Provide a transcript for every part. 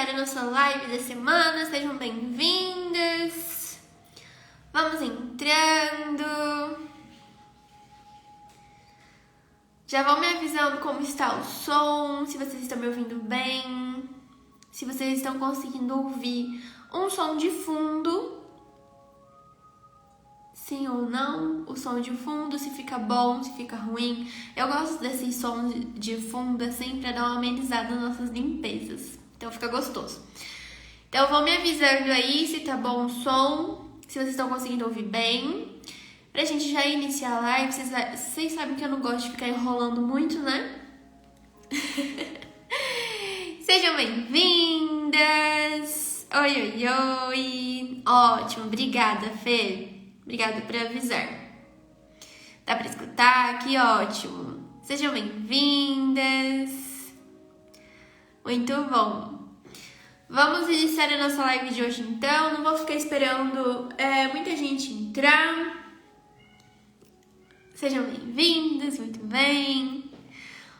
iniciar a nossa live da semana, sejam bem-vindas. Vamos entrando. Já vão me avisando como está o som, se vocês estão me ouvindo bem, se vocês estão conseguindo ouvir um som de fundo. Sim ou não, o som de fundo, se fica bom, se fica ruim. Eu gosto desses sons de fundo assim pra dar uma amenizada nas nossas limpezas. Então fica gostoso. Então vão me avisando aí se tá bom o som, se vocês estão conseguindo ouvir bem. Pra gente já iniciar a live, vocês sabem que eu não gosto de ficar enrolando muito, né? Sejam bem-vindas! Oi, oi, oi! Ótimo, obrigada, Fê. Obrigada por avisar. Dá pra escutar? Que ótimo. Sejam bem-vindas. Muito bom. Vamos iniciar a nossa live de hoje então. Não vou ficar esperando muita gente entrar. Sejam bem-vindas, muito bem.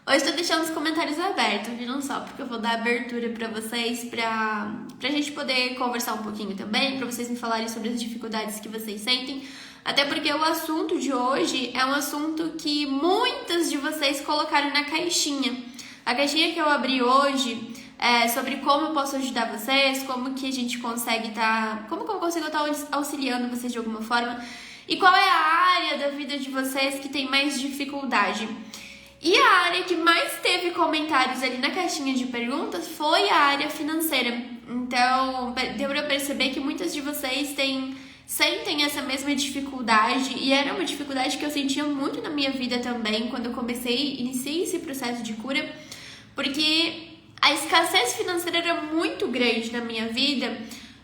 Hoje estou deixando os comentários abertos, viram só? Porque eu vou dar abertura para vocês, pra gente poder conversar um pouquinho também, para vocês me falarem sobre as dificuldades que vocês sentem. Até porque o assunto de hoje é um assunto que muitas de vocês colocaram na caixinha. A caixinha que eu abri hoje é sobre como eu posso ajudar vocês, como que a gente consegue como que eu consigo estar auxiliando vocês de alguma forma e qual é a área da vida de vocês que tem mais dificuldade. E a área que mais teve comentários ali na caixinha de perguntas foi a área financeira. Então, deu pra perceber que muitas de vocês sentem essa mesma dificuldade. E era uma dificuldade que eu sentia muito na minha vida também, quando eu iniciei esse processo de cura. Porque a escassez financeira era muito grande na minha vida,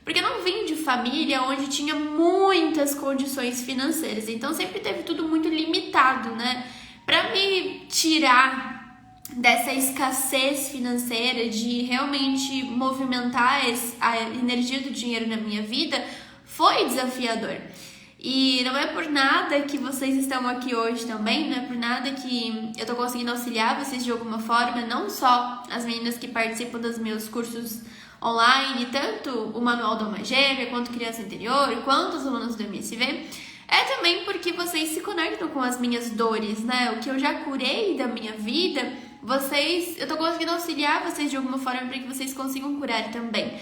porque eu não vim de família onde tinha muitas condições financeiras. Então, sempre teve tudo muito limitado, né? Para me tirar dessa escassez financeira, de realmente movimentar a energia do dinheiro na minha vida, foi desafiador. E não é por nada que vocês estão aqui hoje também, não é por nada que eu tô conseguindo auxiliar vocês de alguma forma, não só as meninas que participam dos meus cursos online, tanto o Manual da Alma Gêmea, quanto Criança Interior, quanto os alunos do MSV. É também porque vocês se conectam com as minhas dores, né? O que eu já curei da minha vida, eu tô conseguindo auxiliar vocês de alguma forma para que vocês consigam curar também.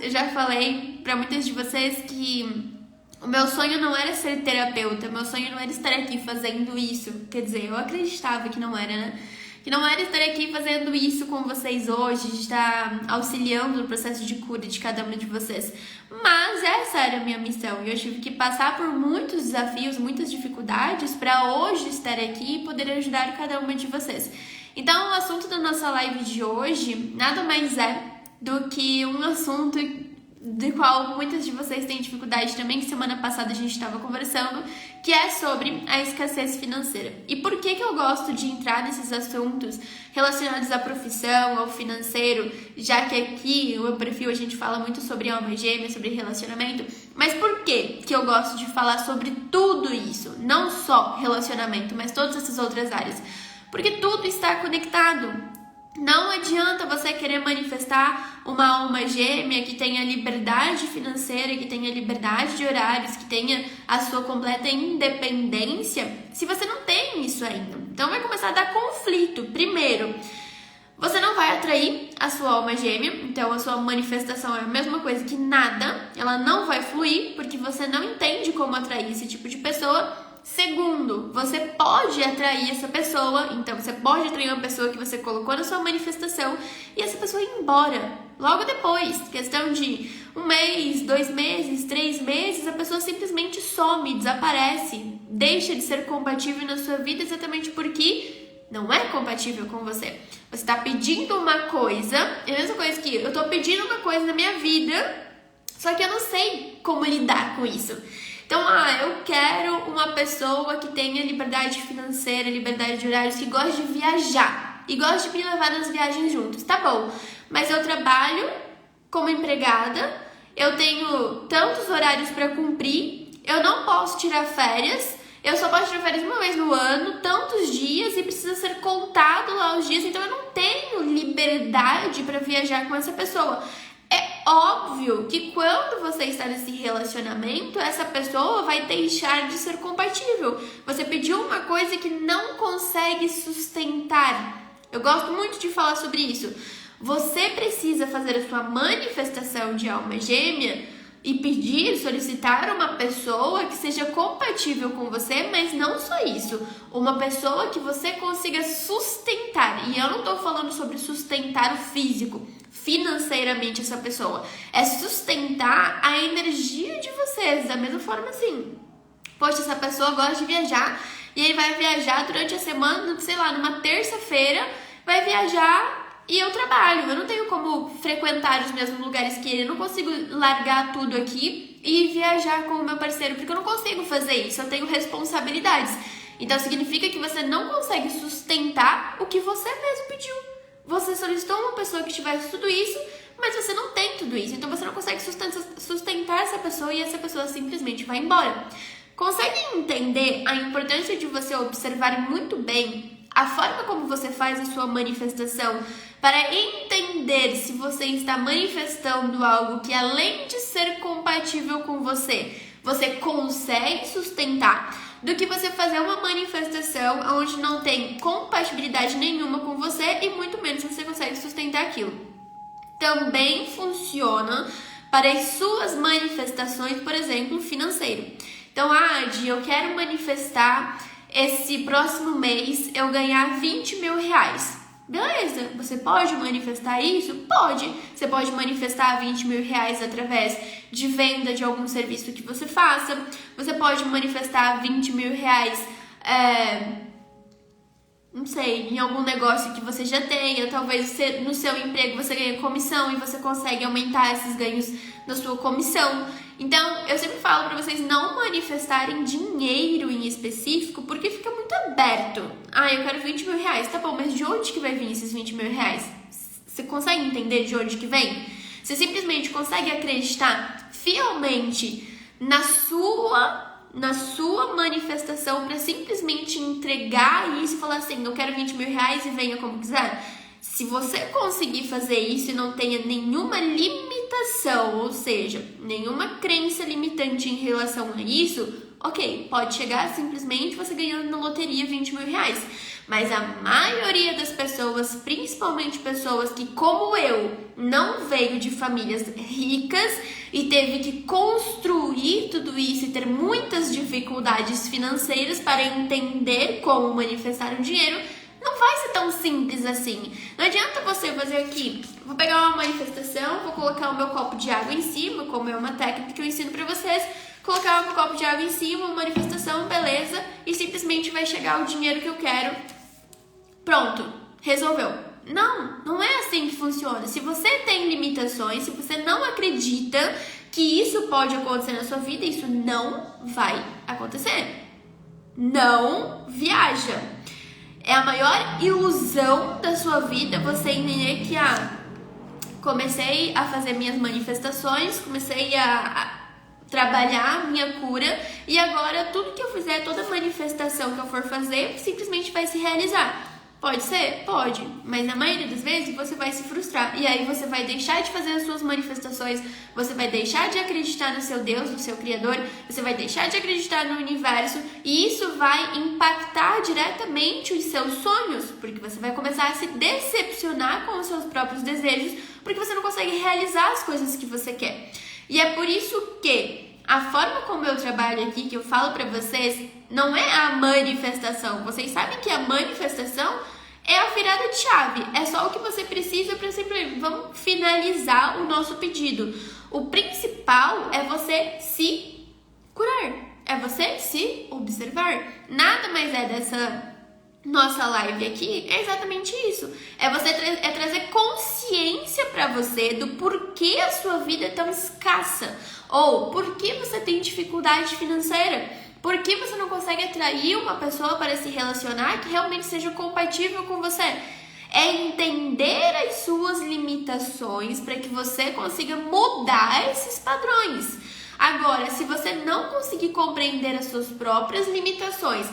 Eu já falei para muitas de vocês que o meu sonho não era ser terapeuta, meu sonho não era estar aqui fazendo isso. Quer dizer, eu acreditava que não era, né? Que não era estar aqui fazendo isso com vocês hoje, de estar auxiliando no processo de cura de cada uma de vocês. Mas essa era a minha missão e eu tive que passar por muitos desafios, muitas dificuldades para hoje estar aqui e poder ajudar cada uma de vocês. Então, o assunto da nossa live de hoje nada mais é do que um assunto do qual muitas de vocês têm dificuldade também, que semana passada a gente estava conversando, que é sobre a escassez financeira. E por que eu gosto de entrar nesses assuntos relacionados à profissão, ao financeiro, já que aqui no meu perfil a gente fala muito sobre alma gêmea, sobre relacionamento, mas por que eu gosto de falar sobre tudo isso? Não só relacionamento, mas todas essas outras áreas. Porque tudo está conectado. Não adianta você querer manifestar uma alma gêmea que tenha liberdade financeira, que tenha liberdade de horários, que tenha a sua completa independência, se você não tem isso ainda. Então vai começar a dar conflito. Primeiro, você não vai atrair a sua alma gêmea, então a sua manifestação é a mesma coisa que nada, ela não vai fluir porque você não entende como atrair esse tipo de pessoa. Segundo, você pode atrair essa pessoa, então você pode atrair uma pessoa que você colocou na sua manifestação e essa pessoa ir embora logo depois, questão de 1 mês, 2 meses, 3 meses, a pessoa simplesmente some, desaparece, deixa de ser compatível na sua vida exatamente porque não é compatível com você. Você está pedindo uma coisa, é a mesma coisa que eu estou pedindo uma coisa na minha vida, só que eu não sei como lidar com isso. Então, eu quero uma pessoa que tenha liberdade financeira, liberdade de horários, que goste de viajar e goste de me levar nas viagens juntos. Tá bom, mas eu trabalho como empregada, eu tenho tantos horários para cumprir, eu não posso tirar férias, eu só posso tirar férias uma vez no ano, tantos dias, e precisa ser contado lá os dias, então eu não tenho liberdade liberdade para viajar com essa pessoa. É óbvio que quando você está nesse relacionamento, essa pessoa vai deixar de ser compatível. Você pediu uma coisa que não consegue sustentar. Eu gosto muito de falar sobre isso. Você precisa fazer a sua manifestação de alma gêmea e pedir, solicitar uma pessoa que seja compatível com você, mas não só isso. Uma pessoa que você consiga sustentar. E eu não estou falando sobre sustentar o físico, financeiramente essa pessoa. É sustentar a energia de vocês, da mesma forma assim. Poxa, essa pessoa gosta de viajar e aí vai viajar durante a semana, sei lá, numa terça-feira, vai viajar e eu trabalho. Eu não tenho como frequentar os mesmos lugares que ele, eu não consigo largar tudo aqui e viajar com o meu parceiro, porque eu não consigo fazer isso, eu tenho responsabilidades. Então significa que você não consegue sustentar o que você mesmo pediu. Você solicitou uma pessoa que tivesse tudo isso, mas você não tem tudo isso. Então você não consegue sustentar essa pessoa e essa pessoa simplesmente vai embora. Consegue entender a importância de você observar muito bem a forma como você faz a sua manifestação para entender se você está manifestando algo que, além de ser compatível com você, você consegue sustentar, do que você fazer uma manifestação onde não tem compatibilidade nenhuma com você e muito menos você consegue sustentar aquilo. Também funciona para as suas manifestações, por exemplo, financeiro. Então, Adi, eu quero manifestar esse próximo mês eu ganhar 20 mil reais. Beleza, você pode manifestar isso? Pode. Você pode manifestar 20 mil reais através de venda de algum serviço que você faça. Você pode manifestar 20 mil reais, não sei, em algum negócio que você já tenha. Talvez no seu emprego você ganhe comissão e você consegue aumentar esses ganhos da sua comissão. Então, eu sempre falo para vocês não manifestarem dinheiro em específico, porque fica muito aberto. Ah, eu quero 20 mil reais. Tá bom, mas de onde que vai vir esses 20 mil reais? Você consegue entender de onde que vem? Você simplesmente consegue acreditar fielmente na sua manifestação para simplesmente entregar isso e falar assim, eu quero 20 mil reais e venha como quiser? Se você conseguir fazer isso e não tenha nenhuma limitação, ou seja, nenhuma crença limitante em relação a isso, ok, pode chegar simplesmente você ganhando na loteria 20 mil reais. Mas a maioria das pessoas, principalmente pessoas que, como eu, não veio de famílias ricas e teve que construir tudo isso e ter muitas dificuldades financeiras para entender como manifestar o dinheiro, não vai ser tão simples assim. Não adianta você fazer aqui, vou pegar uma manifestação, vou colocar o meu copo de água em cima, como é uma técnica que eu ensino pra vocês, colocar o meu copo de água em cima, uma manifestação, beleza, e simplesmente vai chegar o dinheiro que eu quero. Pronto, resolveu. Não é assim que funciona. Se você tem limitações, se você não acredita que isso pode acontecer na sua vida, isso não vai acontecer. Não viaja. É a maior ilusão da sua vida você entender que comecei a fazer minhas manifestações, comecei a trabalhar minha cura e agora tudo que eu fizer, toda manifestação que eu for fazer, simplesmente vai se realizar. Pode ser? Pode, mas na maioria das vezes você vai se frustrar e aí você vai deixar de fazer as suas manifestações, você vai deixar de acreditar no seu Deus, no seu Criador, você vai deixar de acreditar no universo e isso vai impactar diretamente os seus sonhos, porque você vai começar a se decepcionar com os seus próprios desejos, porque você não consegue realizar as coisas que você quer. E é por isso que a forma como eu trabalho aqui, que eu falo pra vocês, não é a manifestação. Vocês sabem que a manifestação é a virada de chave. É só o que você precisa para simplesmente vamos finalizar o nosso pedido. O principal é você se curar. É você se observar. Nada mais é dessa nossa live aqui, é exatamente isso. É você trazer consciência para você do porquê a sua vida é tão escassa. Ou por que você tem dificuldade financeira? Por que você não consegue atrair uma pessoa para se relacionar que realmente seja compatível com você? É entender as suas limitações para que você consiga mudar esses padrões. Agora, se você não conseguir compreender as suas próprias limitações,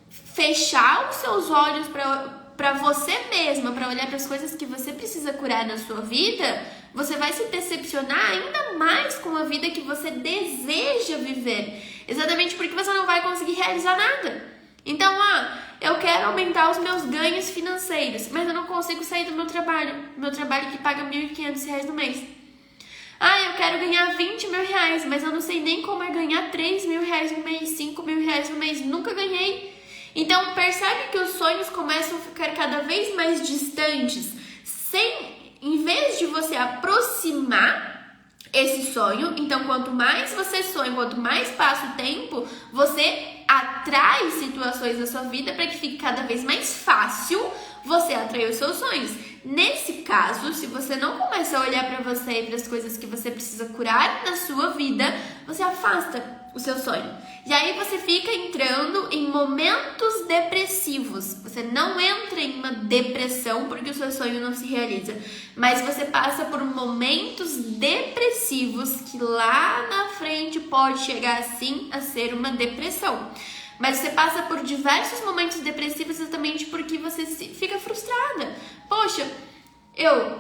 fechar os seus olhos para para você mesma, para olhar para as coisas que você precisa curar na sua vida, você vai se decepcionar ainda mais com a vida que você deseja viver. Exatamente porque você não vai conseguir realizar nada. Então, eu quero aumentar os meus ganhos financeiros, mas eu não consigo sair do meu trabalho que paga R$1.500 no mês. Eu quero ganhar R$20.000, mas eu não sei nem como é ganhar R$3.000 no mês, R$5.000 no mês, nunca ganhei. Então, percebe que os sonhos começam a ficar cada vez mais distantes, em vez de você aproximar esse sonho. Então, quanto mais você sonha, quanto mais passa o tempo, você atrai situações na sua vida para que fique cada vez mais fácil você atrair os seus sonhos. Nesse caso, se você não começa a olhar para você e para as coisas que você precisa curar na sua vida, você afasta o seu sonho. E aí você fica entrando em momentos depressivos. Você não entra em uma depressão porque o seu sonho não se realiza, mas você passa por momentos depressivos que lá na frente pode chegar sim a ser uma depressão. Mas você passa por diversos momentos depressivos exatamente porque você fica frustrada. Poxa, eu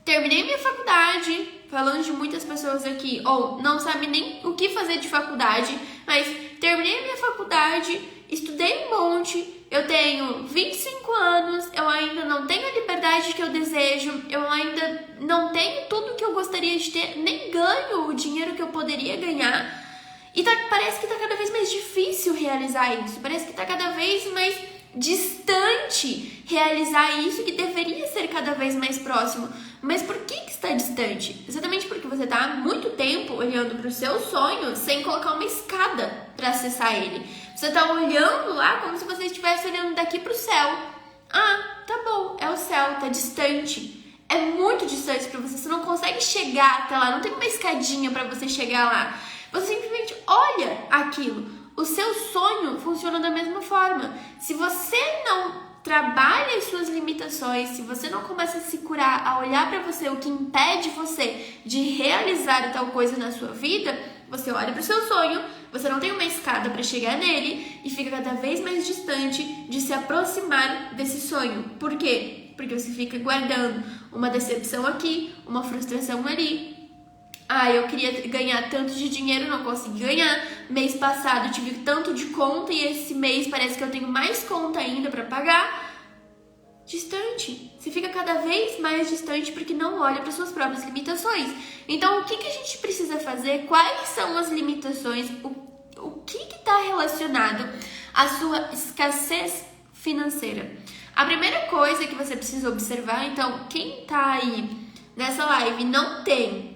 terminei minha faculdade, falando de muitas pessoas aqui, ou não sabe nem o que fazer de faculdade, mas terminei minha faculdade, estudei um monte, eu tenho 25 anos, eu ainda não tenho a liberdade que eu desejo, eu ainda não tenho tudo que eu gostaria de ter, nem ganho o dinheiro que eu poderia ganhar. E parece que tá cada vez mais difícil realizar isso, parece que tá cada vez mais distante realizar isso que deveria ser cada vez mais próximo. Mas por que está distante? Exatamente porque você está há muito tempo olhando para o seu sonho sem colocar uma escada para acessar ele. Você está olhando lá como se você estivesse olhando daqui para o céu. Tá bom, é o céu, tá distante. É muito distante para você, você não consegue chegar até lá, não tem uma escadinha para você chegar lá. Você simplesmente olha aquilo. O seu sonho funciona da mesma forma. Se você não trabalha as suas limitações, se você não começa a se curar, a olhar para você, o que impede você de realizar tal coisa na sua vida, você olha para o seu sonho, você não tem uma escada para chegar nele e fica cada vez mais distante de se aproximar desse sonho. Por quê? Porque você fica guardando uma decepção aqui, uma frustração ali. Eu queria ganhar tanto de dinheiro, não consegui ganhar. Mês passado eu tive tanto de conta e esse mês parece que eu tenho mais conta ainda para pagar. Distante. Você fica cada vez mais distante porque não olha para suas próprias limitações. Então, o que a gente precisa fazer? Quais são as limitações? O que está relacionado à sua escassez financeira? A primeira coisa que você precisa observar, então, quem está aí nessa live não tem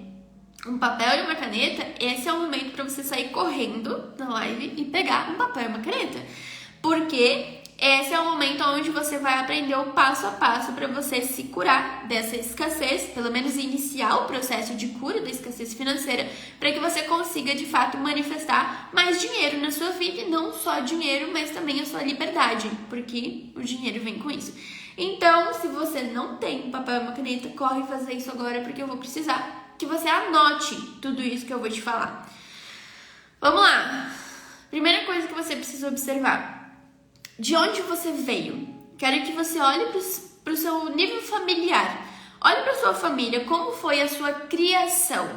um papel e uma caneta, esse é o momento para você sair correndo na live e pegar um papel e uma caneta. Porque esse é o momento onde você vai aprender o passo a passo para você se curar dessa escassez, pelo menos iniciar o processo de cura da escassez financeira, para que você consiga de fato manifestar mais dinheiro na sua vida, e não só dinheiro, mas também a sua liberdade, porque o dinheiro vem com isso. Então, se você não tem um papel e uma caneta, corre fazer isso agora, porque eu vou precisar que você anote tudo isso que eu vou te falar. Vamos lá. Primeira coisa que você precisa observar. De onde você veio? Quero que você olhe para o seu nível familiar. Olhe para a sua família. Como foi a sua criação?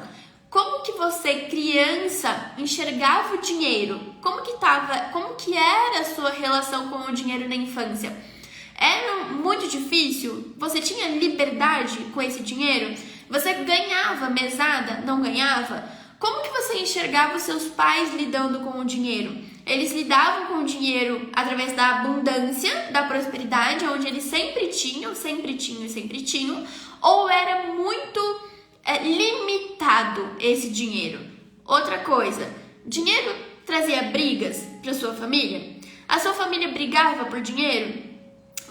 Como que você, criança, enxergava o dinheiro? Como que era a sua relação com o dinheiro na infância? Era muito difícil? Você tinha liberdade com esse dinheiro? Você ganhava mesada? Não ganhava? Como que você enxergava os seus pais lidando com o dinheiro? Eles lidavam com o dinheiro através da abundância, da prosperidade, onde eles sempre tinham, ou era muito limitado esse dinheiro? Outra coisa, dinheiro trazia brigas para sua família? A sua família brigava por dinheiro?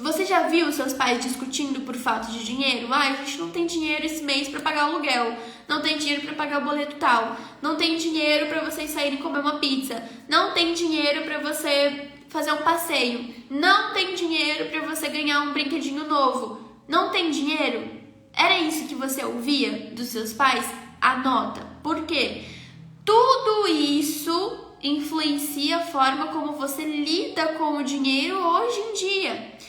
Você já viu seus pais discutindo por falta de dinheiro? A gente não tem dinheiro esse mês para pagar o aluguel, não tem dinheiro para pagar o boleto tal, não tem dinheiro para vocês saírem comer uma pizza, não tem dinheiro para você fazer um passeio, não tem dinheiro para você ganhar um brinquedinho novo, não tem dinheiro? Era isso que você ouvia dos seus pais? Anota. Por quê? Tudo isso influencia a forma como você lida com o dinheiro hoje em dia.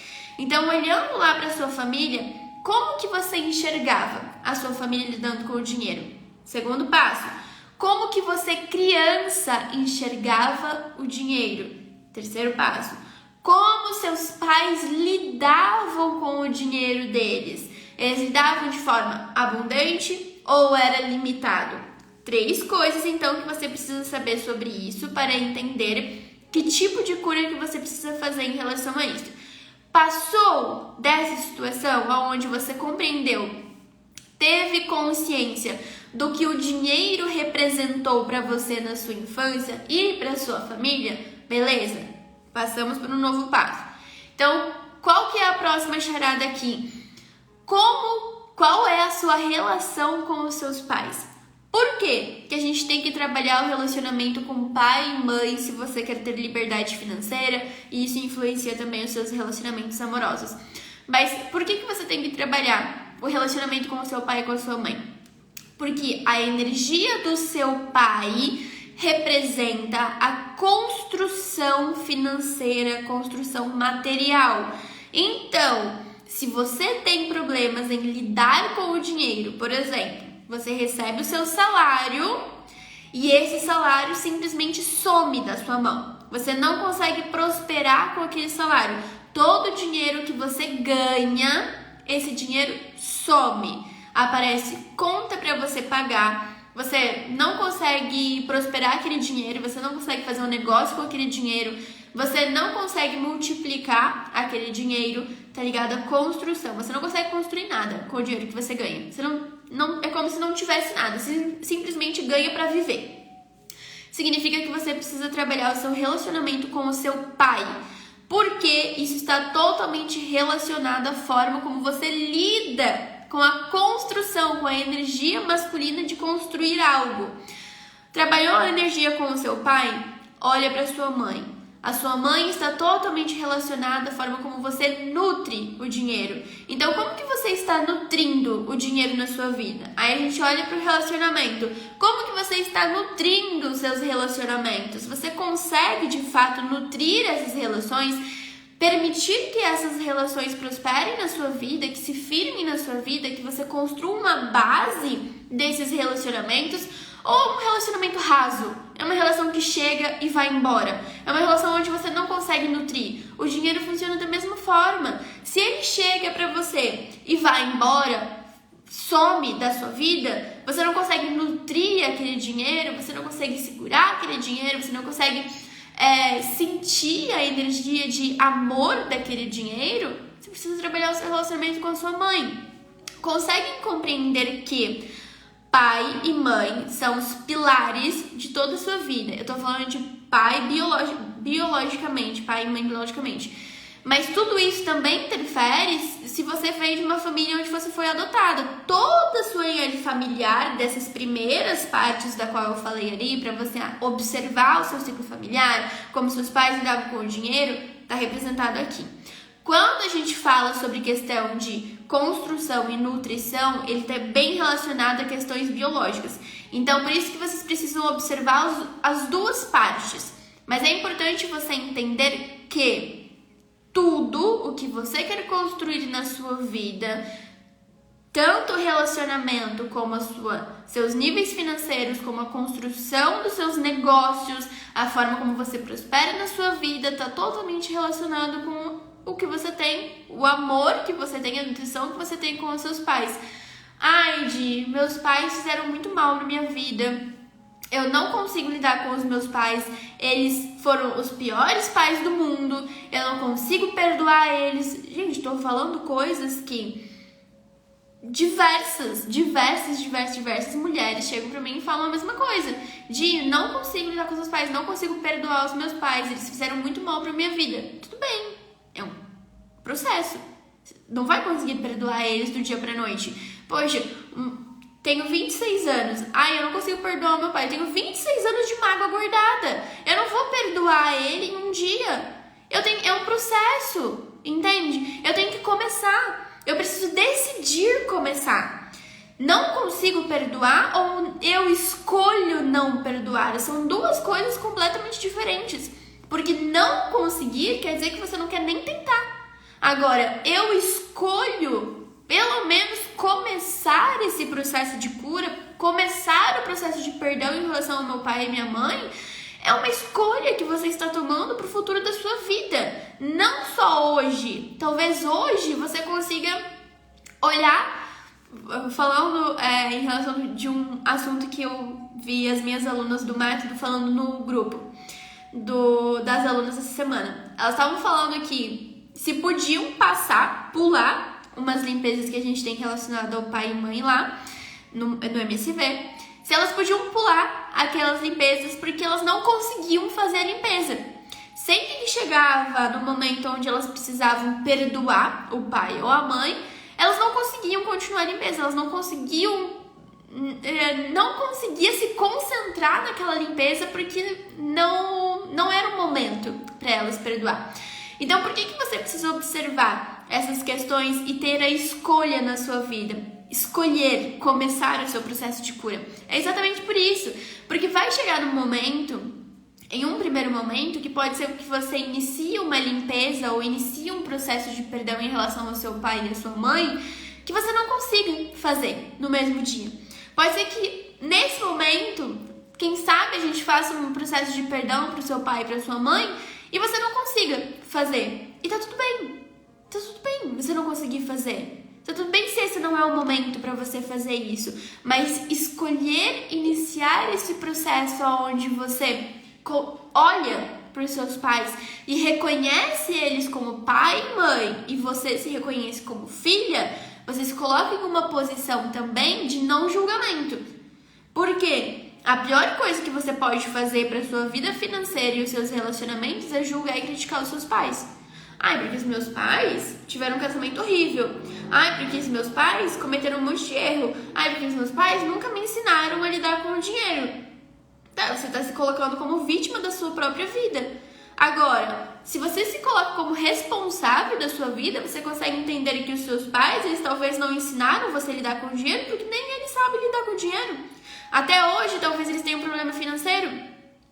Então, olhando lá para sua família, como que você enxergava a sua família lidando com o dinheiro? Segundo passo, como que você, criança, enxergava o dinheiro? Terceiro passo, como seus pais lidavam com o dinheiro deles? Eles lidavam de forma abundante ou era limitado? 3 coisas, então, que você precisa saber sobre isso para entender que tipo de cura que você precisa fazer em relação a isso. Passou dessa situação onde você compreendeu, teve consciência do que o dinheiro representou para você na sua infância e para sua família? Beleza? Passamos para um novo passo. Então, qual que é a próxima charada aqui? Qual é a sua relação com os seus pais? Por quê que a gente tem que trabalhar o relacionamento com pai e mãe se você quer ter liberdade financeira e isso influencia também os seus relacionamentos amorosos? Mas por que você tem que trabalhar o relacionamento com o seu pai e com a sua mãe? Porque a energia do seu pai representa a construção financeira, construção material. Então, se você tem problemas em lidar com o dinheiro, por exemplo, você recebe o seu salário e esse salário simplesmente some da sua mão. Você não consegue prosperar com aquele salário. Todo o dinheiro que você ganha, esse dinheiro some. Aparece conta para você pagar. Você não consegue prosperar aquele dinheiro, você não consegue fazer um negócio com aquele dinheiro, você não consegue multiplicar aquele dinheiro, tá ligado? A construção. Você não consegue construir nada com o dinheiro que você ganha. Você não é como se não tivesse nada, você simplesmente ganha para viver. Significa que você precisa trabalhar o seu relacionamento com o seu pai, porque isso está totalmente relacionado à forma como você lida com a construção, com a energia masculina de construir algo. Trabalhou a energia com o seu pai? Olha para sua mãe. A sua mãe está totalmente relacionada à forma como você nutre o dinheiro. Então, como que você está nutrindo o dinheiro na sua vida? Aí a gente olha para o relacionamento. Como que você está nutrindo os seus relacionamentos? Você consegue, de fato, nutrir essas relações? Permitir que essas relações prosperem na sua vida, que se firmem na sua vida, que você construa uma base desses relacionamentos, ou um relacionamento raso? É uma relação que chega e vai embora. É uma relação onde você não consegue nutrir. O dinheiro funciona da mesma forma. Se ele chega pra você e vai embora, some da sua vida, você não consegue nutrir aquele dinheiro, você não consegue segurar aquele dinheiro, você não consegue sentir a energia de amor daquele dinheiro, você precisa trabalhar o seu relacionamento com a sua mãe. Conseguem compreender que pai e mãe são os pilares de toda a sua vida? Eu tô falando de pai biologicamente, pai e mãe biologicamente. Mas tudo isso também interfere se você veio de uma família onde você foi adotada. Toda a sua linhagem familiar, dessas primeiras partes da qual eu falei ali, para você observar o seu ciclo familiar, como seus pais lidavam com o dinheiro, tá representado aqui. Quando a gente fala sobre questão de construção e nutrição, ele está bem relacionado a questões biológicas. Então, por isso que vocês precisam observar as duas partes. Mas é importante você entender que tudo o que você quer construir na sua vida, tanto o relacionamento como seus níveis financeiros, como a construção dos seus negócios, a forma como você prospera na sua vida, está totalmente relacionado com o que você tem, o amor que você tem, a nutrição que você tem com os seus pais. Ai, Di, meus pais fizeram muito mal na minha vida. Eu não consigo lidar com os meus pais, eles foram os piores pais do mundo, eu não consigo perdoar eles. Gente, tô falando coisas que diversas mulheres chegam pra mim e falam a mesma coisa. De não consigo lidar com os meus pais, não consigo perdoar os meus pais, eles fizeram muito mal pra minha vida. Tudo bem, é um processo. Não vai conseguir perdoar eles do dia pra noite. Poxa, tenho 26 anos. Ai, eu não consigo perdoar meu pai. Eu tenho 26 anos de mágoa guardada. Eu não vou perdoar ele em um dia. É um processo, entende? Eu tenho que começar. Eu preciso decidir começar. Não consigo perdoar ou eu escolho não perdoar. São duas coisas completamente diferentes. Porque não conseguir quer dizer que você não quer nem tentar. Agora, eu escolho, pelo menos, começar esse processo de cura, começar o processo de perdão em relação ao meu pai e minha mãe. É uma escolha que você está tomando para o futuro da sua vida. Não só hoje. Talvez hoje você consiga olhar, falando em relação de um assunto que eu vi as minhas alunas do método falando no grupo das alunas essa semana. Elas estavam falando que se podiam pular umas limpezas que a gente tem relacionado ao pai e mãe lá no MSV, se elas podiam pular aquelas limpezas porque elas não conseguiam fazer a limpeza. Sempre que chegava no momento onde elas precisavam perdoar o pai ou a mãe, elas não conseguiam continuar a limpeza, elas não conseguia se concentrar naquela limpeza porque não era o momento para elas perdoar. Então, por que você precisa observar essas questões e ter a escolha na sua vida? Escolher começar o seu processo de cura. É exatamente por isso. Porque vai chegar um momento, em um primeiro momento, que pode ser que você inicie uma limpeza ou inicie um processo de perdão em relação ao seu pai e à sua mãe, que você não consiga fazer no mesmo dia. Pode ser que nesse momento, quem sabe a gente faça um processo de perdão para o seu pai e para a sua mãe e você não consiga fazer. E tá tudo bem. Tá tudo bem você não conseguir fazer. Tá tudo bem se esse não é o momento para você fazer isso, mas escolher iniciar esse processo onde você olha para os seus pais e reconhece eles como pai e mãe e você se reconhece como filha, você se coloca em uma posição também de não julgamento. Por quê? A pior coisa que você pode fazer para sua vida financeira e os seus relacionamentos é julgar e criticar os seus pais. Ai, porque os meus pais tiveram um casamento horrível. Ai, porque os meus pais cometeram um monte de erro. Ai, porque os meus pais nunca me ensinaram a lidar com o dinheiro. Tá, você está se colocando como vítima da sua própria vida. Agora, se você se coloca como responsável da sua vida, você consegue entender que os seus pais, eles talvez não ensinaram você a lidar com o dinheiro, porque nem eles sabem lidar com o dinheiro. Até hoje, talvez eles tenham um problema financeiro.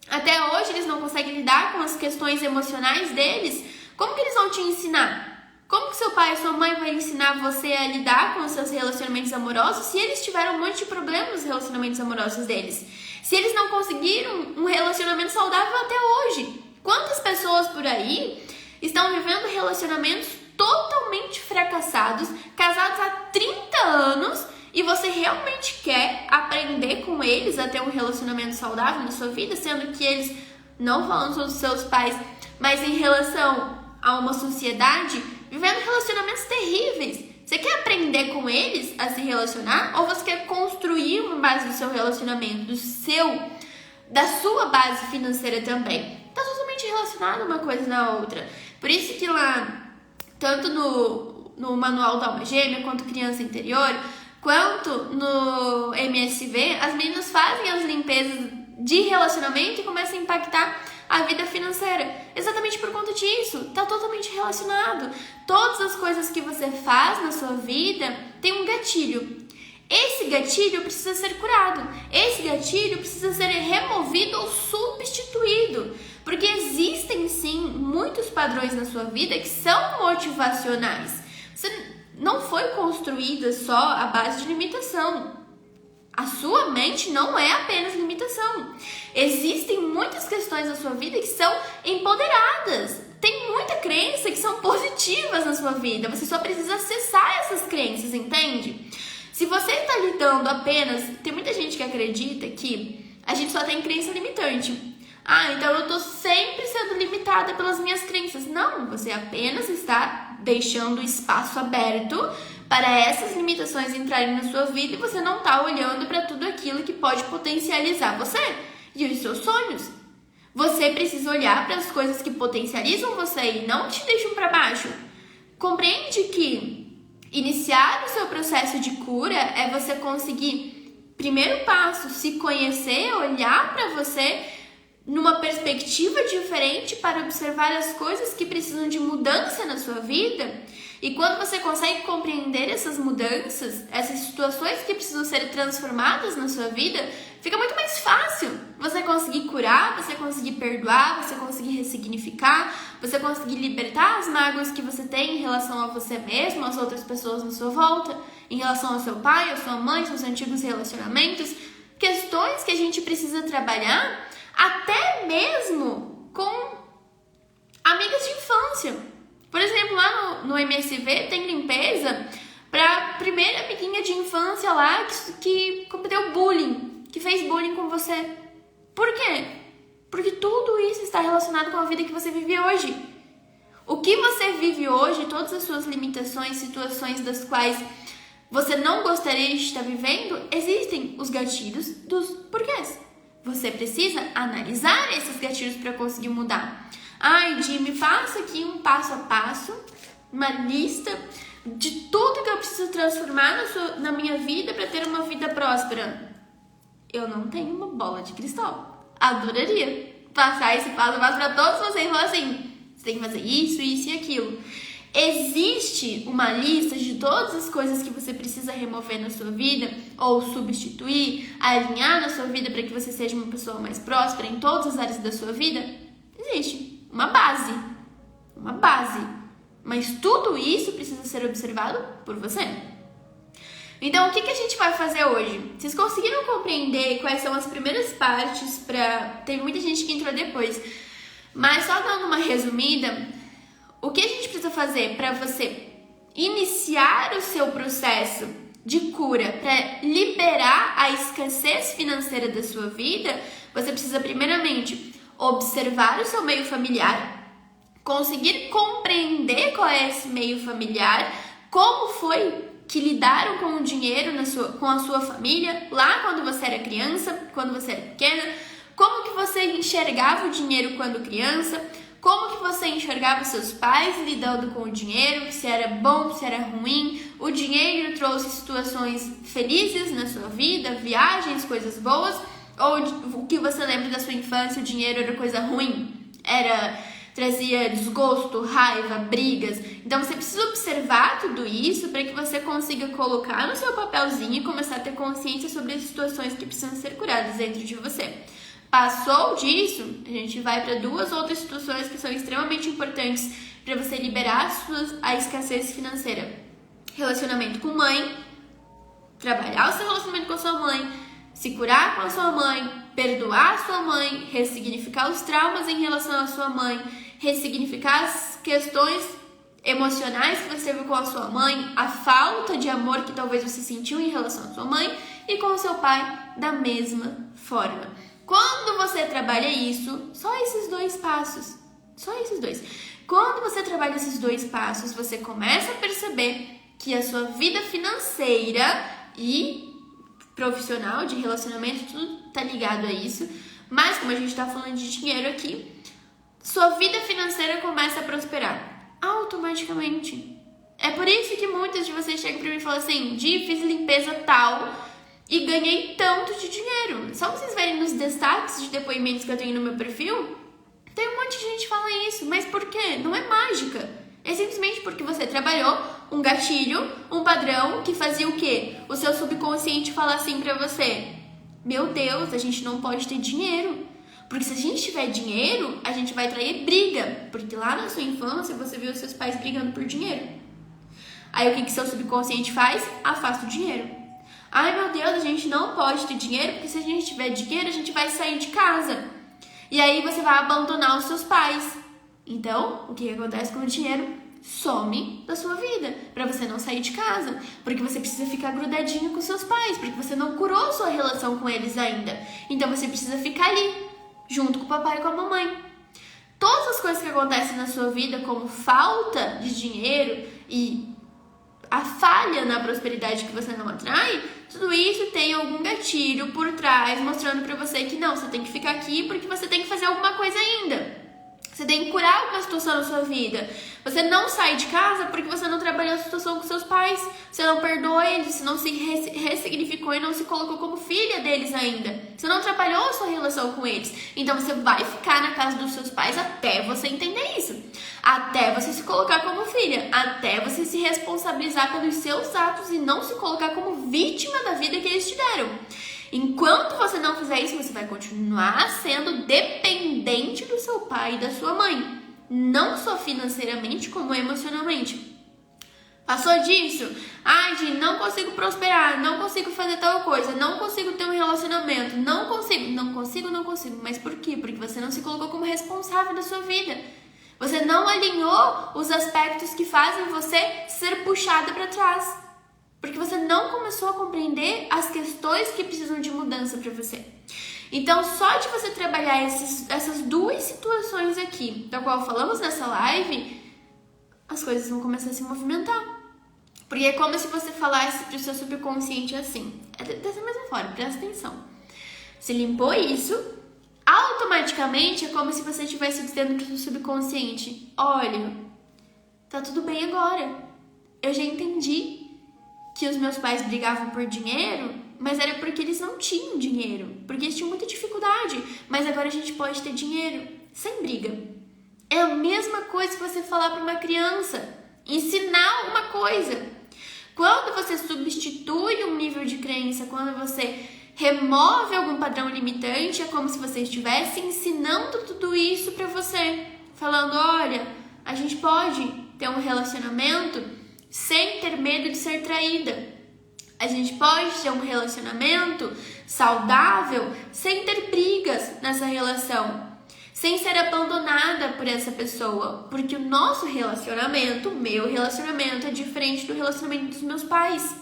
Até hoje, eles não conseguem lidar com as questões emocionais deles. Como que eles vão te ensinar? Como que seu pai e sua mãe vai ensinar você a lidar com os seus relacionamentos amorosos se eles tiveram um monte de problemas nos relacionamentos amorosos deles? Se eles não conseguiram um relacionamento saudável até hoje? Quantas pessoas por aí estão vivendo relacionamentos totalmente fracassados, casados há 30 anos, e você realmente quer aprender com eles a ter um relacionamento saudável na sua vida, sendo que eles, não falando sobre os seus pais, mas em relação a uma sociedade vivendo relacionamentos terríveis. Você quer aprender com eles a se relacionar ou você quer construir uma base do seu relacionamento, da sua base financeira também? Tá totalmente relacionado uma coisa na outra. Por isso que lá, tanto no manual da alma gêmea, quanto criança interior, quanto no MSV, as meninas fazem as limpezas de relacionamento e começam a impactar a vida financeira. Exatamente por conta disso. Tá totalmente relacionado. Todas as coisas que você faz na sua vida tem um gatilho. Esse gatilho precisa ser curado. Esse gatilho precisa ser removido ou substituído. Porque existem sim muitos padrões na sua vida que são motivacionais. Você não foi construída só à base de limitação. A sua mente não é apenas limitação. Existem muitas questões na sua vida que são empoderadas. Tem muita crença que são positivas na sua vida. Você só precisa acessar essas crenças, entende? Se você está lidando apenas... Tem muita gente que acredita que a gente só tem crença limitante. Ah, então eu estou sempre sendo limitada pelas minhas crenças. Não, você apenas está deixando o espaço aberto para essas limitações entrarem na sua vida e você não está olhando para tudo aquilo que pode potencializar você e os seus sonhos. Você precisa olhar para as coisas que potencializam você e não te deixam para baixo. Compreende que iniciar o seu processo de cura é você conseguir, primeiro passo, se conhecer, olhar para você numa perspectiva diferente para observar as coisas que precisam de mudança na sua vida. E quando você consegue compreender essas mudanças, essas situações que precisam ser transformadas na sua vida, fica muito mais fácil você conseguir curar, você conseguir perdoar, você conseguir ressignificar, você conseguir libertar as mágoas que você tem em relação a você mesmo, às outras pessoas na sua volta, em relação ao seu pai, à sua mãe, seus antigos relacionamentos, questões que a gente precisa trabalhar até mesmo com amigas de infância. Por exemplo, lá no MSV tem limpeza pra primeira amiguinha de infância lá que cometeu bullying, que fez bullying com você. Por quê? Porque tudo isso está relacionado com a vida que você vive hoje. O que você vive hoje, todas as suas limitações, situações das quais você não gostaria de estar vivendo, existem os gatilhos dos porquês. Você precisa analisar esses gatilhos para conseguir mudar. Ai, Di, me passa aqui um passo a passo, uma lista de tudo que eu preciso transformar na minha vida para ter uma vida próspera. Eu não tenho uma bola de cristal. Adoraria passar esse passo a passo para todos vocês e falar assim, você tem que fazer isso, isso e aquilo. Existe uma lista de todas as coisas que você precisa remover na sua vida ou substituir, alinhar na sua vida para que você seja uma pessoa mais próspera em todas as áreas da sua vida? Existe uma base, mas tudo isso precisa ser observado por você. Então, o que a gente vai fazer hoje? Vocês conseguiram compreender quais são as primeiras partes para... Tem muita gente que entrou depois, mas só dando uma resumida, o que a gente precisa fazer para você iniciar o seu processo de cura, para liberar a escassez financeira da sua vida, você precisa primeiramente observar o seu meio familiar, conseguir compreender qual é esse meio familiar, como foi que lidaram com o dinheiro com a sua família, lá quando você era criança, quando você era pequena, como que você enxergava o dinheiro quando criança, como que você enxergava seus pais lidando com o dinheiro, se era bom, se era ruim, o dinheiro trouxe situações felizes na sua vida, viagens, coisas boas, ou o que você lembra da sua infância, o dinheiro era coisa ruim, trazia desgosto, raiva, brigas. Então você precisa observar tudo isso para que você consiga colocar no seu papelzinho e começar a ter consciência sobre as situações que precisam ser curadas dentro de você. Passou disso, a gente vai para duas outras situações que são extremamente importantes para você liberar a escassez financeira. Relacionamento com mãe, trabalhar o seu relacionamento com a sua mãe, se curar com a sua mãe, perdoar a sua mãe, ressignificar os traumas em relação à sua mãe, ressignificar as questões emocionais que você viu com a sua mãe, a falta de amor que talvez você sentiu em relação à sua mãe e com o seu pai da mesma forma. Quando você trabalha isso, só esses dois passos, Quando você trabalha esses dois passos, você começa a perceber que a sua vida financeira e profissional, de relacionamento, tudo tá ligado a isso. Mas como a gente tá falando de dinheiro aqui, sua vida financeira começa a prosperar automaticamente. É por isso que muitas de vocês chegam pra mim e falam assim, Di, fiz limpeza tal e ganhei tanto de dinheiro. Só vocês verem nos destaques de depoimentos que eu tenho no meu perfil, tem um monte de gente que fala isso. Mas por quê? Não é mágica. É simplesmente porque você trabalhou um gatilho, um padrão que fazia o quê? O seu subconsciente falar assim pra você, meu Deus, a gente não pode ter dinheiro. Porque se a gente tiver dinheiro, a gente vai atrair briga. Porque lá na sua infância você viu seus pais brigando por dinheiro. Aí o que seu subconsciente faz? Afasta o dinheiro. Ai meu Deus, a gente não pode ter dinheiro, porque se a gente tiver dinheiro, a gente vai sair de casa. E aí você vai abandonar os seus pais. Então, o que acontece com o dinheiro? Some da sua vida, pra você não sair de casa, porque você precisa ficar grudadinho com seus pais, porque você não curou sua relação com eles ainda. Então você precisa ficar ali, junto com o papai e com a mamãe. Todas as coisas que acontecem na sua vida, como falta de dinheiro e a falha na prosperidade que você não atrai, tudo isso tem algum gatilho por trás, mostrando pra você que não, você tem que ficar aqui porque você tem que fazer alguma coisa ainda. Você tem que curar alguma situação na sua vida. Você não sai de casa porque você não trabalhou a situação com seus pais. Você não perdoou eles, você não se ressignificou e não se colocou como filha deles ainda. Você não trabalhou a sua relação com eles. Então você vai ficar na casa dos seus pais até você entender isso. Até você se colocar como filha. Até você se responsabilizar pelos seus atos e não se colocar como vítima da vida que eles te deram. Enquanto você não fizer isso, você vai continuar sendo dependente do seu pai e da sua mãe. não só financeiramente, como emocionalmente. Passou disso? Ai, Gi, não consigo prosperar, não consigo fazer tal coisa, não consigo ter um relacionamento, não consigo. Mas por quê? Porque você não se colocou como responsável da sua vida. Você não alinhou os aspectos que fazem você ser puxada para trás. Porque você não começou a compreender as questões que precisam de mudança para você. Então, só de você trabalhar essas duas situações aqui, da qual falamos nessa live, as coisas vão começar a se movimentar. Porque é como se você falasse pro seu subconsciente assim. É dessa mesma forma, presta atenção. Você limpou isso, automaticamente é como se você estivesse dizendo pro seu subconsciente: olha, tá tudo bem agora. Eu já entendi que os meus pais brigavam por dinheiro, mas era porque eles não tinham dinheiro. Porque eles tinham muita dificuldade. Mas agora a gente pode ter dinheiro sem briga. É a mesma coisa que você falar para uma criança. Ensinar uma coisa. Quando você substitui um nível de crença, quando você remove algum padrão limitante, é como se você estivesse ensinando tudo isso para você. Falando, olha, a gente pode ter um relacionamento sem ter medo de ser traída. A gente pode ter um relacionamento saudável sem ter brigas nessa relação. Sem ser abandonada por essa pessoa. Porque o nosso relacionamento, o meu relacionamento, é diferente do relacionamento dos meus pais.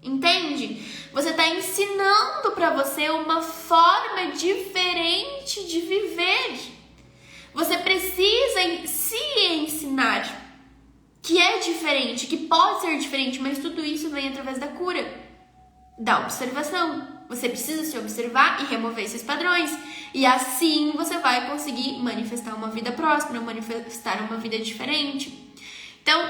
Entende? Você está ensinando para você uma forma diferente de viver. Você precisa se ensinar que é diferente, que pode ser diferente, mas tudo isso vem através da cura, da observação. Você precisa se observar e remover esses padrões. E assim você vai conseguir manifestar uma vida próspera, manifestar uma vida diferente. Então,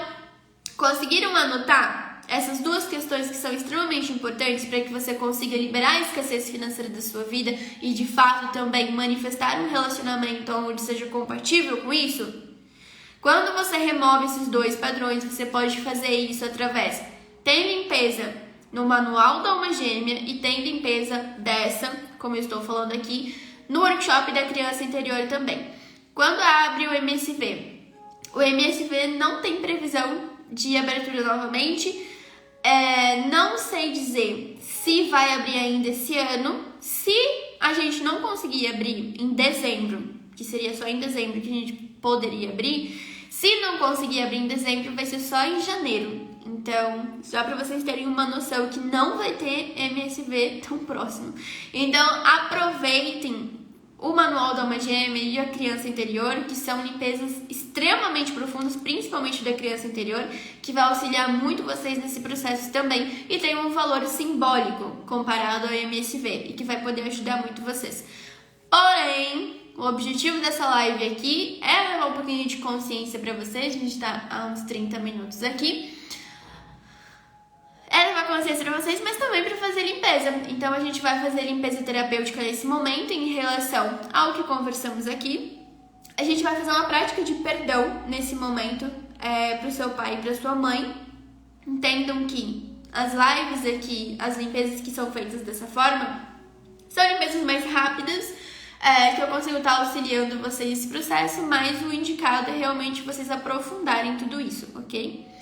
conseguiram anotar essas duas questões que são extremamente importantes para que você consiga liberar a escassez financeira da sua vida e, de fato, também manifestar um relacionamento onde seja compatível com isso? Quando você remove esses dois padrões, você pode fazer isso através tem limpeza no manual da alma gêmea e tem limpeza dessa, como eu estou falando aqui, no workshop da criança interior também. Quando abre o MSV não tem previsão de abertura novamente. Não sei dizer se vai abrir ainda esse ano. Se a gente não conseguir abrir em dezembro, que seria só em dezembro que a gente poderia abrir, se não conseguir abrir em dezembro, vai ser só em janeiro. Então, só para vocês terem uma noção que não vai ter MSV tão próximo. Então, aproveitem o Manual da Alma Gêmea e a Criança Interior, que são limpezas extremamente profundas, principalmente da criança interior, que vai auxiliar muito vocês nesse processo também e tem um valor simbólico comparado ao MSV e que vai poder ajudar muito vocês. Porém, o objetivo dessa live aqui é levar um pouquinho de consciência para vocês. A gente está há uns 30 minutos aqui. É levar consciência para vocês, mas também para fazer limpeza. Então a gente vai fazer limpeza terapêutica nesse momento em relação ao que conversamos aqui. A gente vai fazer uma prática de perdão nesse momento para o seu pai e para sua mãe. Entendam que as lives aqui, as limpezas que são feitas dessa forma, são limpezas mais rápidas, que eu consigo estar auxiliando vocês nesse processo, mas o indicado é realmente vocês aprofundarem tudo isso, ok?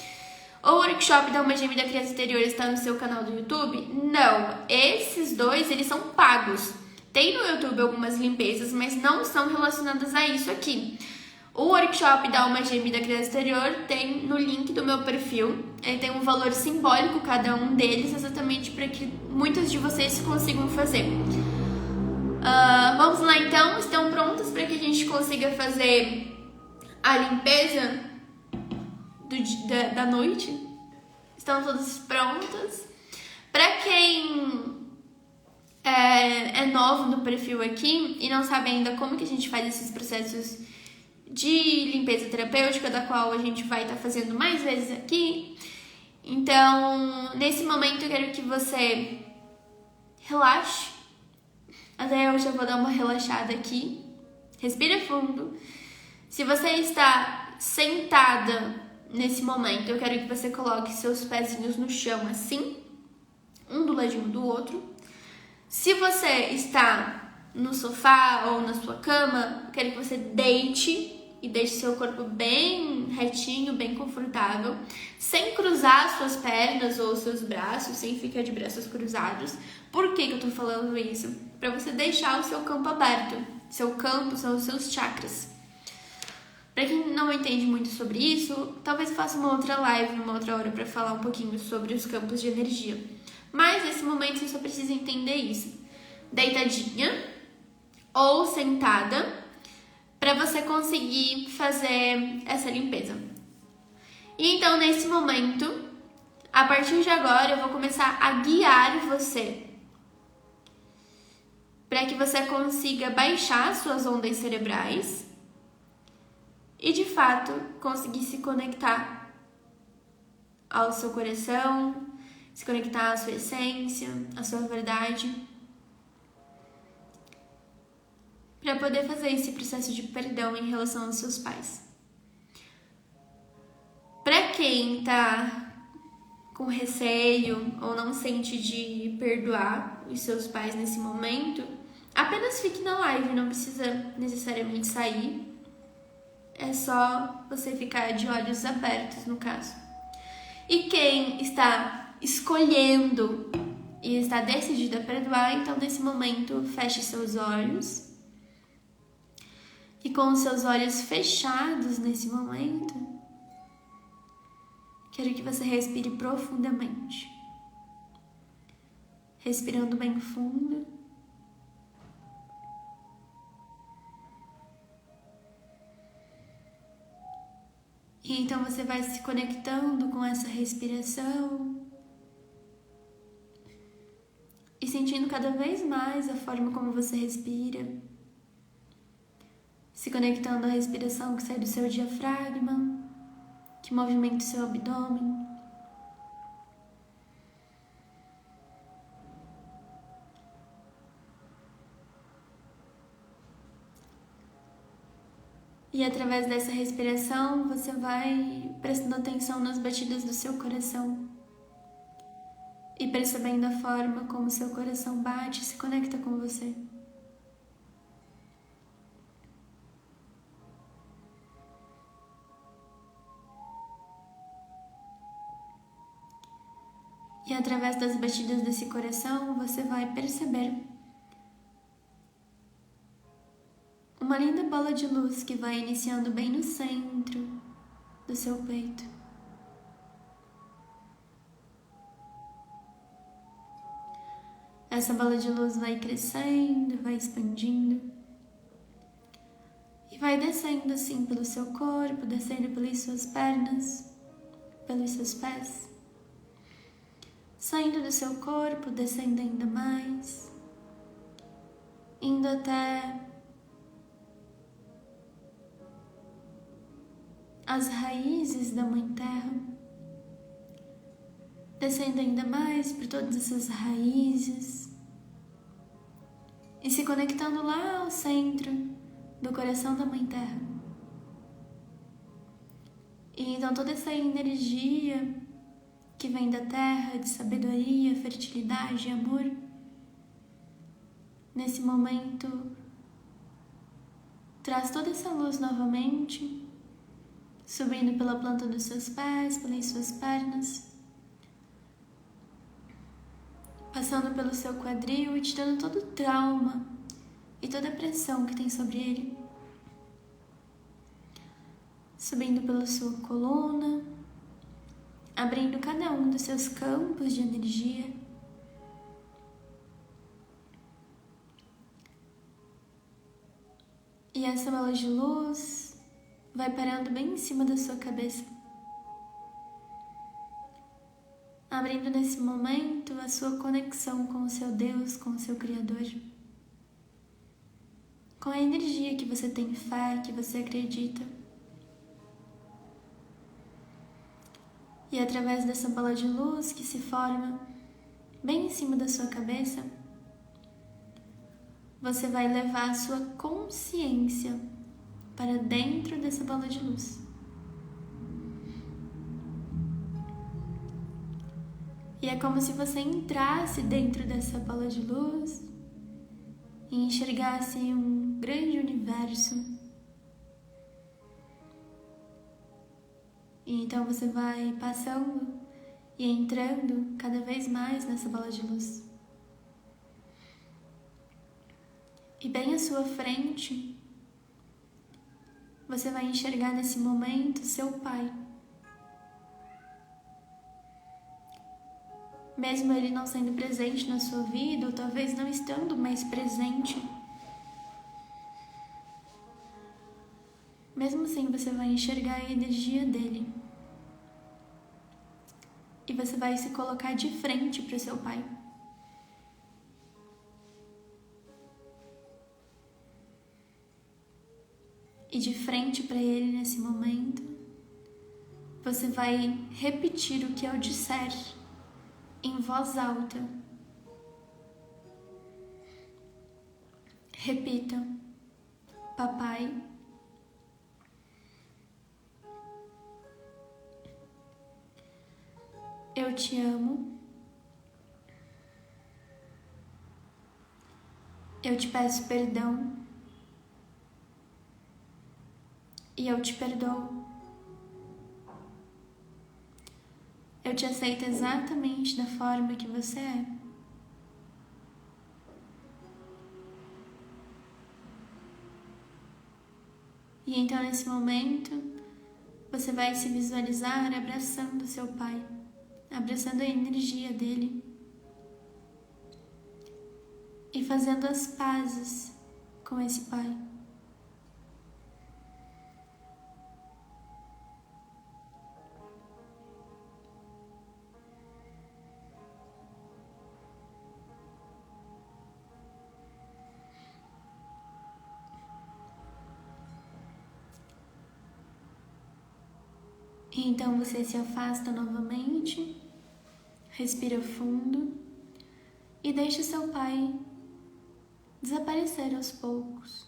O workshop da Alma Gêmea da Criança Interior está no seu canal do YouTube? Não, esses dois, eles são pagos. Tem no YouTube algumas limpezas, mas não são relacionadas a isso aqui. O workshop da Alma Gêmea da Criança Interior tem no link do meu perfil. Ele tem um valor simbólico, cada um deles, exatamente para que muitas de vocês consigam fazer. Vamos lá então, estão prontas para que a gente consiga fazer a limpeza da noite? Estão todas prontas? Para quem é novo no perfil aqui e não sabe ainda como que a gente faz esses processos de limpeza terapêutica, da qual a gente vai estar fazendo mais vezes aqui, então nesse momento eu quero que você relaxe. Até eu já vou dar uma relaxada aqui. Respira fundo. Se você está sentada nesse momento, eu quero que você coloque seus pezinhos no chão assim, um do ladinho do outro. Se você está no sofá ou na sua cama, eu quero que você deite e deixe seu corpo bem retinho, bem confortável, sem cruzar suas pernas ou seus braços, sem ficar de braços cruzados. Por que eu tô falando isso? Para você deixar o seu campo aberto. Seu campo são os seus chakras. Para quem não entende muito sobre isso, talvez eu faça uma outra live, uma outra hora, para falar um pouquinho sobre os campos de energia. Mas nesse momento você só precisa entender isso. Deitadinha ou sentada, para você conseguir fazer essa limpeza. E então, nesse momento, a partir de agora, eu vou começar a guiar você para que você consiga baixar suas ondas cerebrais e, de fato, conseguir se conectar ao seu coração, se conectar à sua essência, à sua verdade, para poder fazer esse processo de perdão em relação aos seus pais. Para quem tá com receio ou não sente de perdoar os seus pais nesse momento, apenas fique na live, não precisa necessariamente sair. É só você ficar de olhos abertos, no caso. E quem está escolhendo e está decidida a perdoar, então nesse momento feche seus olhos. E com os seus olhos fechados nesse momento, quero que você respire profundamente. Respirando bem fundo. E então você vai se conectando com essa respiração e sentindo cada vez mais a forma como você respira. Se conectando à respiração que sai do seu diafragma, que movimenta o seu abdômen. E através dessa respiração, você vai prestando atenção nas batidas do seu coração. E percebendo a forma como seu coração bate e se conecta com você. E através das batidas desse coração, você vai perceber uma linda bola de luz que vai iniciando bem no centro do seu peito. Essa bola de luz vai crescendo, vai expandindo e vai descendo assim pelo seu corpo, descendo pelas suas pernas, pelos seus pés. Saindo do seu corpo, descendo ainda mais, indo até as raízes da Mãe Terra, descendo ainda mais por todas essas raízes e se conectando lá ao centro do coração da Mãe Terra. E então toda essa energia que vem da terra, de sabedoria, fertilidade e amor, nesse momento traz toda essa luz novamente, subindo pela planta dos seus pés, pelas suas pernas, passando pelo seu quadril e tirando todo o trauma e toda a pressão que tem sobre ele, subindo pela sua coluna, abrindo cada um dos seus campos de energia. E essa bola de luz vai parando bem em cima da sua cabeça, abrindo nesse momento a sua conexão com o seu Deus, com o seu Criador, com a energia que você tem fé, que você acredita. E através dessa bola de luz que se forma bem em cima da sua cabeça, você vai levar a sua consciência para dentro dessa bola de luz. E é como se você entrasse dentro dessa bola de luz e enxergasse um grande universo E então você vai passando e entrando cada vez mais nessa bola de luz. E bem à sua frente, você vai enxergar nesse momento seu pai. Mesmo ele não sendo presente na sua vida, ou talvez não estando mais presente, mesmo assim você vai enxergar a energia dele. E você vai se colocar de frente para o seu pai. E de frente para ele nesse momento, você vai repetir o que eu disser em voz alta. Repita: papai, eu te amo. Eu te peço perdão. E eu te perdoo. Eu te aceito exatamente da forma que você é. E então, nesse momento, você vai se visualizar abraçando seu pai, abraçando a energia dele e fazendo as pazes com esse pai. E então você se afasta novamente, respira fundo e deixa seu pai desaparecer aos poucos.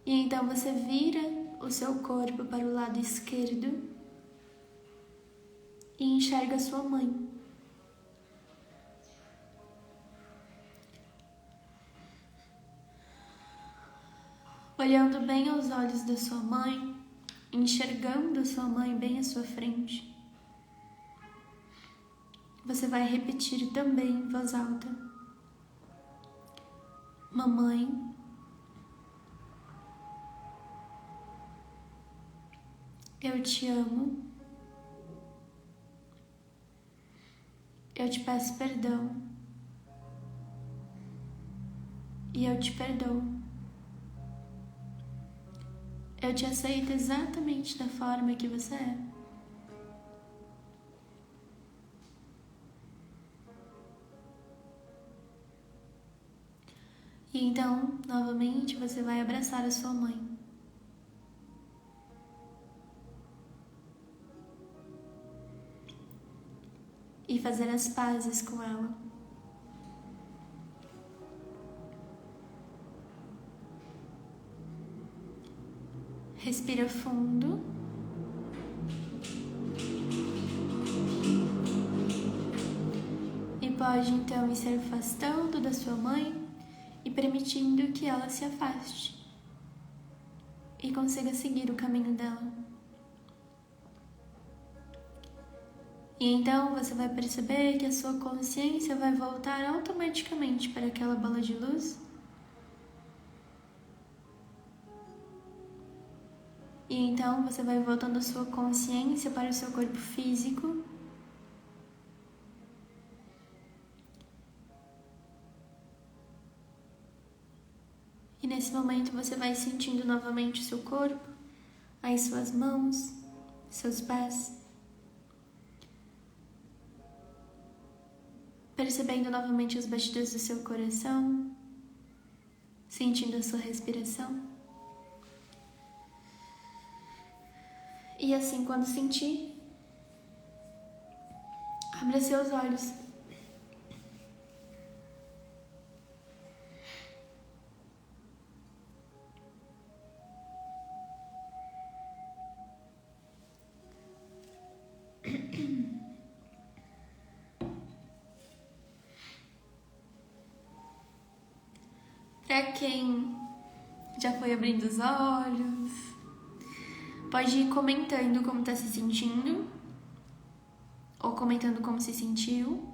E então você vira o seu corpo para o lado esquerdo e enxerga sua mãe. Olhando bem aos olhos da sua mãe, enxergando a sua mãe bem à sua frente, você vai repetir também em voz alta: mamãe, eu te amo, eu te peço perdão e eu te perdoo. Eu te aceito exatamente da forma que você é. E então, novamente, você vai abraçar a sua mãe. E fazer as pazes com ela. Respira fundo. E pode então ir se afastando da sua mãe e permitindo que ela se afaste e consiga seguir o caminho dela. E então você vai perceber que a sua consciência vai voltar automaticamente para aquela bola de luz. E então você vai voltando a sua consciência para o seu corpo físico. E nesse momento você vai sentindo novamente o seu corpo, as suas mãos, seus pés. Percebendo novamente as batidas do seu coração, sentindo a sua respiração. E assim, quando sentir, abra seus olhos. Para quem já foi abrindo os olhos, pode ir comentando como tá se sentindo, ou comentando como se sentiu.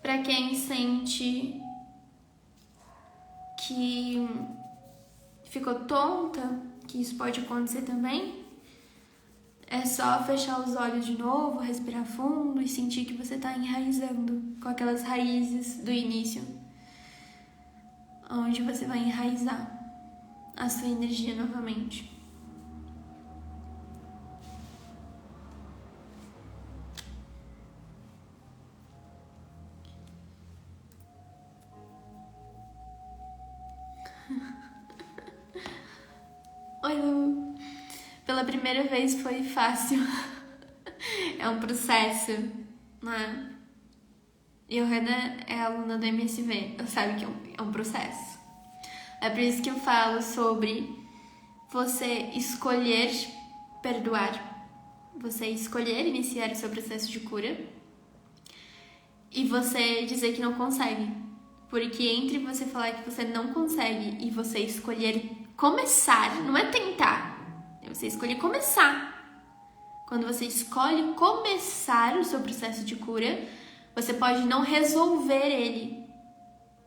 Pra quem sente que ficou tonta, que isso pode acontecer também, é só fechar os olhos de novo, respirar fundo e sentir que você tá enraizando com aquelas raízes do início, onde você vai enraizar a sua energia novamente. Oi, Lu. Pela primeira vez foi fácil. É um processo, né? E o Renan é aluna do MSV, sabe que é um processo. É por isso que eu falo sobre você escolher perdoar, você escolher iniciar o seu processo de cura e você dizer que não consegue. Porque entre você falar que você não consegue e você escolher começar, não é tentar, é você escolher começar. Quando você escolhe começar o seu processo de cura, você pode não resolver ele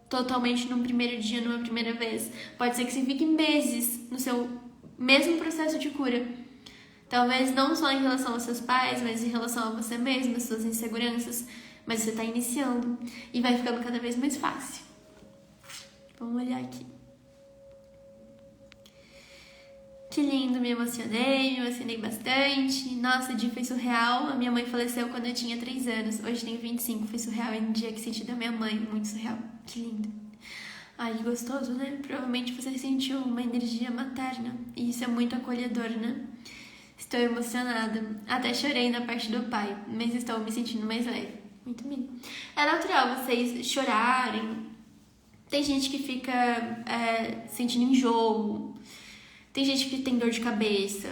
totalmente num primeiro dia, numa primeira vez. Pode ser que você fique meses no seu mesmo processo de cura. Talvez não só em relação aos seus pais, mas em relação a você mesmo, às suas inseguranças. Mas você está iniciando e vai ficando cada vez mais fácil. Vamos olhar aqui. Que lindo, me emocionei bastante. Nossa, o dia foi surreal. A minha mãe faleceu quando eu tinha 3 anos. Hoje tenho 25, foi surreal. É um dia que senti da minha mãe, muito surreal. Que lindo. Ai, que gostoso, né? Provavelmente você sentiu uma energia materna. E isso é muito acolhedor, né? Estou emocionada. Até chorei na parte do pai, mas estou me sentindo mais leve. Muito lindo. É natural vocês chorarem. Tem gente que fica sentindo enjoo. Tem gente que tem dor de cabeça.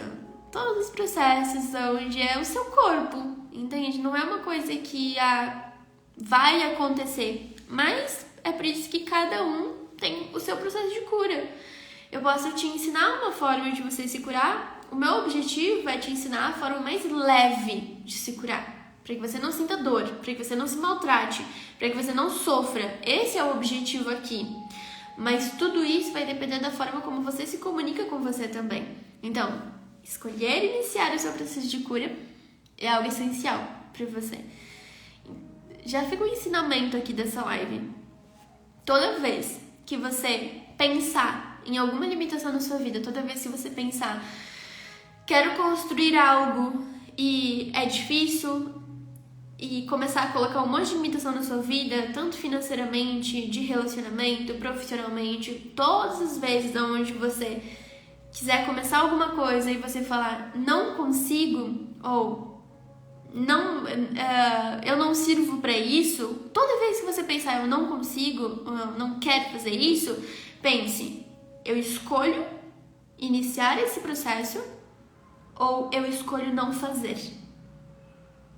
Todos os processos onde é o seu corpo, entende? Não é uma coisa que vai acontecer. Mas é por isso que cada um tem o seu processo de cura. Eu posso te ensinar uma forma de você se curar. O meu objetivo é te ensinar a forma mais leve de se curar. Para que você não sinta dor, para que você não se maltrate, para que você não sofra. Esse é o objetivo aqui. Mas tudo isso vai depender da forma como você se comunica com você também. Então, escolher iniciar o seu processo de cura é algo essencial para você. Já fica um ensinamento aqui dessa live. Toda vez que você pensar em alguma limitação na sua vida, toda vez que você pensar, quero construir algo e é difícil, e começar a colocar um monte de limitação na sua vida, tanto financeiramente, de relacionamento, profissionalmente, todas as vezes onde você quiser começar alguma coisa e você falar não consigo, ou não, eu não sirvo para isso, toda vez que você pensar eu não consigo, eu não quero fazer isso, pense, eu escolho iniciar esse processo ou eu escolho não fazer.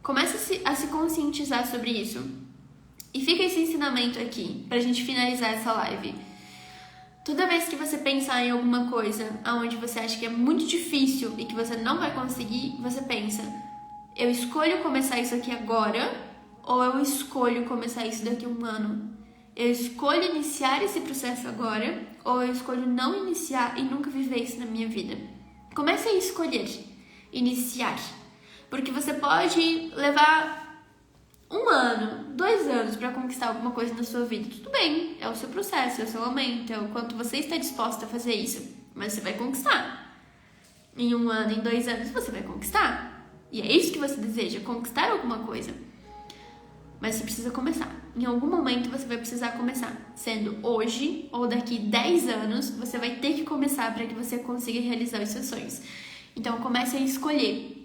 Comece a se conscientizar sobre isso. E fica esse ensinamento aqui, pra gente finalizar essa live. Toda vez que você pensar em alguma coisa onde você acha que é muito difícil e que você não vai conseguir, você pensa, eu escolho começar isso aqui agora ou eu escolho começar isso daqui a 1 ano? Eu escolho iniciar esse processo agora ou eu escolho não iniciar e nunca viver isso na minha vida? Comece a escolher, iniciar. Porque você pode levar 1 ano, 2 anos para conquistar alguma coisa na sua vida. Tudo bem, é o seu processo, é o seu momento, é o quanto você está disposta a fazer isso. Mas você vai conquistar. Em 1 ano, em 2 anos, você vai conquistar. E é isso que você deseja, conquistar alguma coisa. Mas você precisa começar. Em algum momento você vai precisar começar. Sendo hoje ou daqui 10 anos, você vai ter que começar para que você consiga realizar os seus sonhos. Então comece a escolher.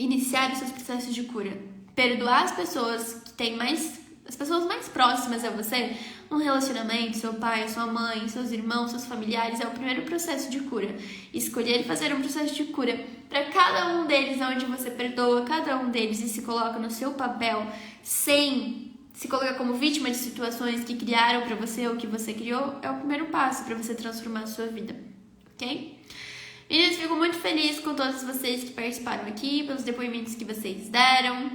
Iniciar os seus processos de cura. Perdoar as pessoas que têm as pessoas mais próximas a você, um relacionamento, seu pai, sua mãe, seus irmãos, seus familiares, é o primeiro processo de cura. Escolher fazer um processo de cura para cada um deles, onde você perdoa cada um deles e se coloca no seu papel, sem se colocar como vítima de situações que criaram para você ou que você criou, é o primeiro passo para você transformar a sua vida. ok? Meninas, fico muito feliz com todos vocês que participaram aqui, pelos depoimentos que vocês deram.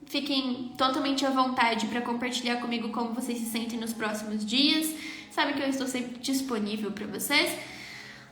Fiquem totalmente à vontade para compartilhar comigo como vocês se sentem nos próximos dias. Sabe que eu estou sempre disponível para vocês.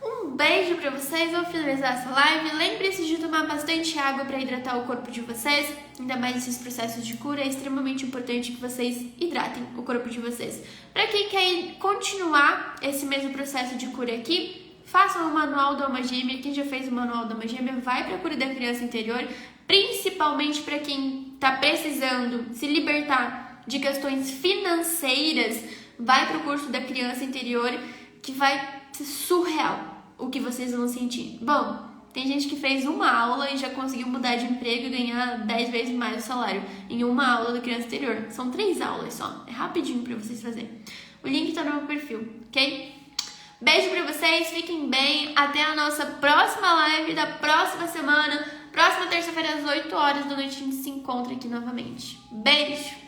Um beijo para vocês, vou finalizar essa live. Lembre-se de tomar bastante água para hidratar o corpo de vocês. Ainda mais nesses processos de cura, é extremamente importante que vocês hidratem o corpo de vocês. Para quem quer continuar esse mesmo processo de cura aqui, façam o manual da Alma Gêmea. Quem já fez o manual da Alma Gêmea vai para a cura da criança interior, principalmente para quem está precisando se libertar de questões financeiras. Vai para o curso da criança interior, que vai ser surreal o que vocês vão sentir. Bom, tem gente que fez uma aula e já conseguiu mudar de emprego e ganhar 10 vezes mais o salário em uma aula da criança interior. São 3 aulas só, é rapidinho para vocês fazerem. O link tá no meu perfil, ok? Beijo pra vocês, fiquem bem. Até a nossa próxima live da próxima semana. Próxima terça-feira às 8 horas da noite a gente se encontra aqui novamente. Beijo!